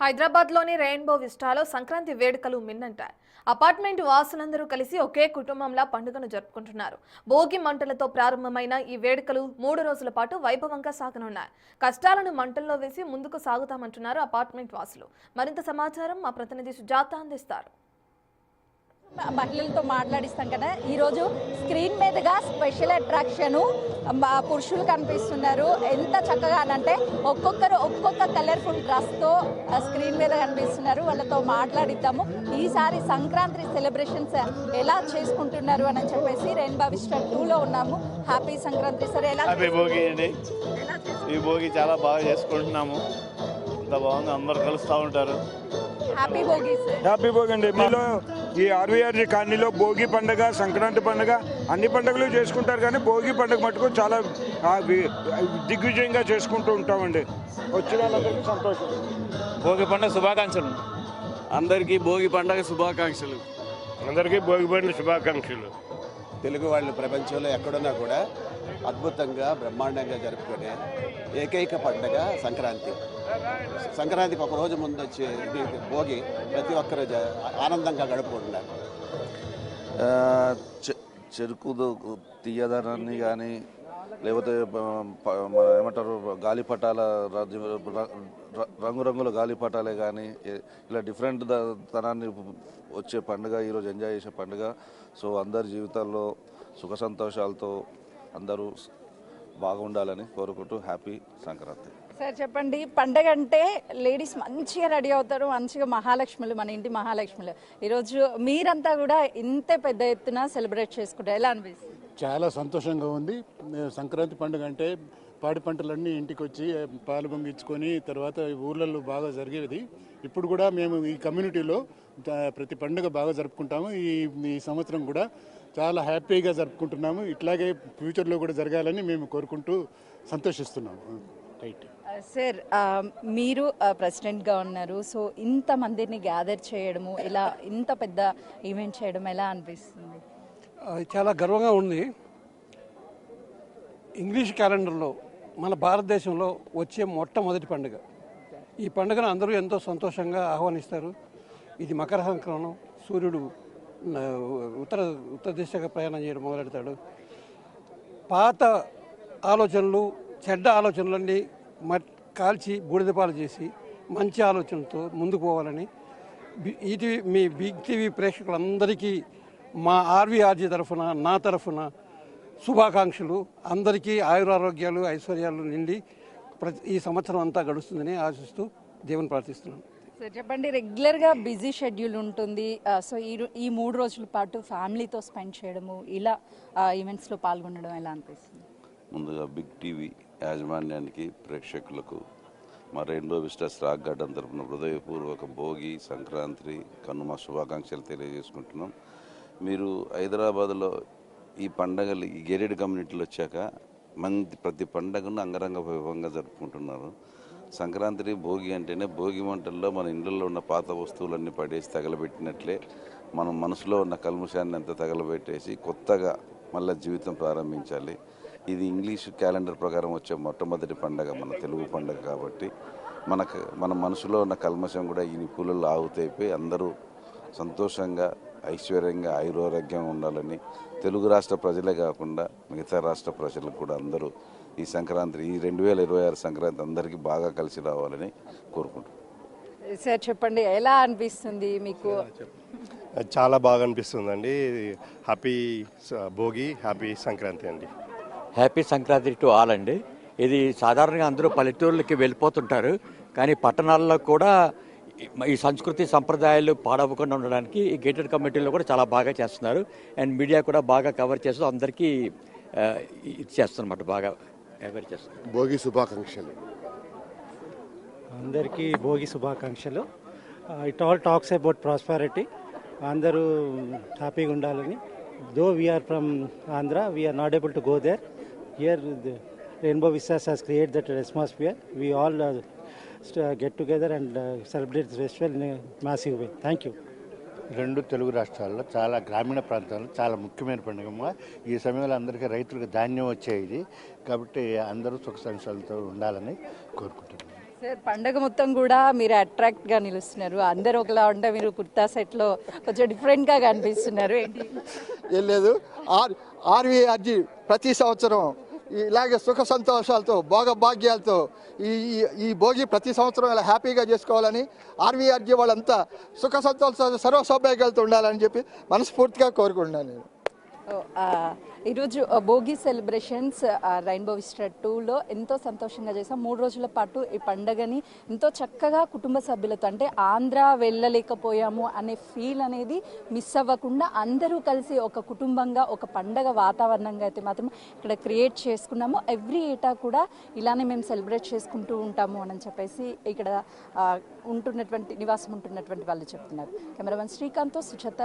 హైదరాబాద్లోని రెయిన్బో విస్టాలో సంక్రాంతి వేడుకలు మిన్నంటాయి. అపార్ట్మెంట్ వాసులందరూ కలిసి ఒకే కుటుంబంలా పండుగను జరుపుకుంటున్నారు. భోగి మంటలతో ప్రారంభమైన ఈ వేడుకలు 3 రోజుల పాటు వైభవంగా సాగనున్నాయి. కష్టాలను మంటల్లో వేసి ముందుకు సాగుతామంటున్నారు అపార్ట్మెంట్ వాసులు. మరింత సమాచారం మా ప్రతినిధి సుజాత అందిస్తారు. మహిళలతో మాట్లాడిస్తాం కదా. ఈరోజు స్క్రీన్ మీదుగా స్పెషల్ అట్రాక్షన్ పురుషులు కనిపిస్తున్నారు. ఎంత చక్కగానంటే ఒక్కొక్కరు ఒక్కొక్క కలర్ఫుల్ డ్రెస్తో స్క్రీన్ మీద కనిపిస్తున్నారు. వాళ్ళతో మాట్లాడిద్దాము. ఈసారి సంక్రాంతి సెలబ్రేషన్స్ ఎలా చేసుకుంటున్నారు అని చెప్పేసి రెయిన్బో విస్టా 2లో ఉన్నాము. Happy Sankranti sir. ఎలా భోగి అండి. ఈ భోగి చాలా బాగా చేసుకుంటున్నాము. ఇంత బాగుంది, అందరూ కలుస్తూ ఉంటారు. Happy Bhogi sir. Happy Bhogi అండి. మీలో ఈ ఆర్వీఆర్జీ కాలనీలో భోగి పండుగ, సంక్రాంతి పండుగ అన్ని పండుగలు చేసుకుంటారు, కానీ భోగి పండుగ మటుకు చాలా దిగ్విజయంగా చేసుకుంటూ ఉంటామండి. వచ్చిన వాళ్ళందరికీ సంతోషం. భోగి పండుగ శుభాకాంక్షలు. అందరికీ భోగి పండుగ శుభాకాంక్షలు. అందరికీ భోగి పండుగ శుభాకాంక్షలు. తెలుగు వాళ్ళు ప్రపంచంలో ఎక్కడున్నా కూడా అద్భుతంగా బ్రహ్మాండంగా జరుపుకునే ఏకైక పండుగ సంక్రాంతి. సంక్రాంతికి ఒక రోజు ముందు వచ్చే భోగి ప్రతి ఒక్కరూ ఆనందంగా గడుపుకుంటున్నారు. చెరుకు తీయదనాన్ని కానీ లేకపోతే ఏమంటారు గాలిపటాల రంగురంగుల గాలిపటాలే కానీ ఇలా డిఫరెంట్ తనాన్ని వచ్చే పండుగ ఈరోజు ఎంజాయ్ చేసే పండుగ. సో అందరి జీవితాల్లో సుఖ సంతోషాలతో అందరూ బాగుండాలని కోరుకుంటూ హ్యాపీ సంక్రాంతి. సార్ చెప్పండి, పండగ అంటే లేడీస్ మంచిగా రెడీ అవుతారు, మంచిగా మహాలక్ష్ములు, మన ఇంటి మహాలక్ష్ములు. ఈరోజు మీరంతా కూడా ఇంత పెద్ద ఎత్తున సెలబ్రేట్ చేసుకుంటారు, ఎలా అనిపిస్తుంది? చాలా సంతోషంగా ఉంది. సంక్రాంతి పండుగ అంటే పాడి పంటలన్నీ ఇంటికి వచ్చి పాలు పొంగించుకొని తర్వాత ఊర్లలో బాగా జరిగేది. ఇప్పుడు కూడా మేము ఈ కమ్యూనిటీలో ప్రతి పండుగ బాగా జరుపుకుంటాము. ఈ సంవత్సరం కూడా చాలా హ్యాపీగా జరుపుకుంటున్నాము. ఇట్లాగే ఫ్యూచర్లో కూడా జరగాలని మేము కోరుకుంటూ సంతోషిస్తున్నాము. రైట్ సార్, మీరు ప్రెసిడెంట్గా ఉన్నారు. సో ఇంతమందిని గ్యాదర్ చేయడము, ఇలా ఇంత పెద్ద ఈవెంట్ చేయడం ఎలా అనిపిస్తుంది? చాలా గర్వంగా ఉంది. ఇంగ్లీష్ క్యాలెండర్లో మన భారతదేశంలో వచ్చే మొట్టమొదటి పండుగ. ఈ పండుగను అందరూ ఎంతో సంతోషంగా ఆహ్వానిస్తారు. ఇది మకర సంక్రమణం. సూర్యుడు ఉత్తర దిశగా ప్రయాణం చేయడం మొదలెడతాడు. పాత ఆలోచనలు, చెడ్డ ఆలోచనలన్నీ కాల్చి బూడిదపాలు చేసి మంచి ఆలోచనలతో ముందుకు పోవాలని మీ బిగ్ టీవీ ప్రేక్షకులందరికీ మా ఆర్వీఆర్జీ తరఫున, నా తరఫున శుభాకాంక్షలు. అందరికీ ఆయురారోగ్యాలు, ఐశ్వర్యాలు నిండి ఈ సంవత్సరం అంతా గడుస్తుందని ఆశిస్తూ దేవుని ప్రార్థిస్తున్నాను. సార్ చెప్పండి, రెగ్యులర్గా బిజీ షెడ్యూల్ ఉంటుంది. సో ఈ 3 రోజుల పాటు ఫ్యామిలీతో స్పెండ్ చేయడము, ఇలా ఈవెంట్స్లో పాల్గొనడం ఎలా అనిపిస్తుంది? ముందుగా బిగ్ టీవీ యాజమాన్యానికి, ప్రేక్షకులకు మా రెయిన్బో విస్టాస్ రాక్ గార్డెన్ తరఫున హృదయపూర్వక భోగి, సంక్రాంతి, కనుమ శుభాకాంక్షలు తెలియజేసుకుంటున్నాం. మీరు హైదరాబాద్లో ఈ పండగలు ఈ గేటెడ్ కమ్యూనిటీలు వచ్చాక ప్రతి పండగను అంగరంగ వైభవంగా జరుపుకుంటున్నారు. సంక్రాంతి, భోగి అంటేనే భోగి మంటల్లో మన ఇళ్ళల్లో ఉన్న పాత వస్తువులన్నీ పడేసి తగలబెట్టినట్లే మనం మనసులో ఉన్న కల్ముషాన్ని అంతా తగలబెట్టేసి కొత్తగా మళ్ళీ జీవితం ప్రారంభించాలి. ఇది ఇంగ్లీష్ క్యాలెండర్ ప్రకారం వచ్చే మొట్టమొదటి పండగ, మన తెలుగు పండగ కాబట్టి మన మనసులో ఉన్న కల్మషం కూడా ఈ పూలలో ఆవుతైపోయి అందరూ సంతోషంగా, ఐశ్వర్యంగా, ఆయురారోగ్యంగా ఉండాలని తెలుగు రాష్ట్ర ప్రజలే కాకుండా మిగతా రాష్ట్ర ప్రజలకు కూడా అందరూ ఈ సంక్రాంతి, ఈ 2026 సంక్రాంతి అందరికీ బాగా కలిసి రావాలని కోరుకుంటున్నాను. సార్ చెప్పండి, ఎలా అనిపిస్తుంది మీకు? చాలా బాగా అనిపిస్తుందండి. హ్యాపీ భోగి, హ్యాపీ సంక్రాంతి అండి. హ్యాపీ సంక్రాంతి టు ఆల్ అండి. ఇది సాధారణంగా అందరూ పల్లెటూర్లకి వెళ్ళిపోతుంటారు, కానీ పట్టణాల్లో కూడా ఈ సంస్కృతి సంప్రదాయాలు పాడవకుండా ఉండడానికి ఈ గేటెడ్ కమ్యూనిటీలో కూడా చాలా బాగా చేస్తున్నారు. అండ్ మీడియా కూడా బాగా కవర్ చేస్తూ అందరికీ ఇది చేస్తున్నమాట, బాగా కవర్ చేస్తున్నారు. భోగి శుభాకాంక్షలు. అందరికీ భోగి శుభాకాంక్షలు. It all talks about prosperity. అందరూ హ్యాపీగా ఉండాలని. Though we are from Andhra, we are not able to go there. Here Rainbow Vistas has created that atmosphere. We all get together and celebrate this festival in a massive way. Thank you. 2 Telugu రాష్ట్రాల్లో చాలా గ్రామీణ ప్రాంతాల్లో చాలా ముఖ్యమైన పండుగ. ఈ సమయంలో అందరికీ రైతులకు ధాన్యం వచ్చేది కాబట్టి అందరూ సుఖ సంతోషాలతో ఉండాలని కోరుకుంటున్నాను. సార్ పండగ మొత్తం కూడా మీరు అట్రాక్ట్గా నిలుస్తున్నారు. అందరూ ఒకలా ఉంటే మీరు కుర్తా సెట్లో కొంచెం డిఫరెంట్గా కనిపిస్తున్నారు. ఏంటి ఏం లేదు, ఆర్వీఆర్జీ ప్రతి సంవత్సరం ఇలాగే సుఖ సంతోషాలతో భోగభాగ్యాలతో ఈ భోగి ప్రతి సంవత్సరం ఇలా హ్యాపీగా చేసుకోవాలని ఆర్వీఆర్జీ వాళ్ళంతా సుఖ సంతోషాలు సర్వ సౌభాగ్యాలతో ఉండాలని చెప్పి మనస్ఫూర్తిగా కోరుకుంటున్నాను నేను. ఈరోజు భోగి సెలబ్రేషన్స్ రెయిన్బో విస్టా 2లో ఎంతో సంతోషంగా చేసాం. 3 రోజుల పాటు ఈ పండగని ఎంతో చక్కగా కుటుంబ సభ్యులతో, అంటే ఆంధ్ర వెళ్ళలేకపోయాము అనే ఫీల్ అనేది మిస్ అవ్వకుండా అందరూ కలిసి ఒక కుటుంబంగా ఒక పండగ వాతావరణంగా అయితే మాత్రం ఇక్కడ క్రియేట్ చేసుకున్నాము. ఎవ్రీ ఏటా కూడా ఇలానే మేము సెలబ్రేట్ చేసుకుంటూ ఉంటాము అని చెప్పేసి ఇక్కడ నివాసం ఉంటున్నటువంటి వాళ్ళు చెప్తున్నారు. కెమెరామెన్ శ్రీకాంత్తో సుచత.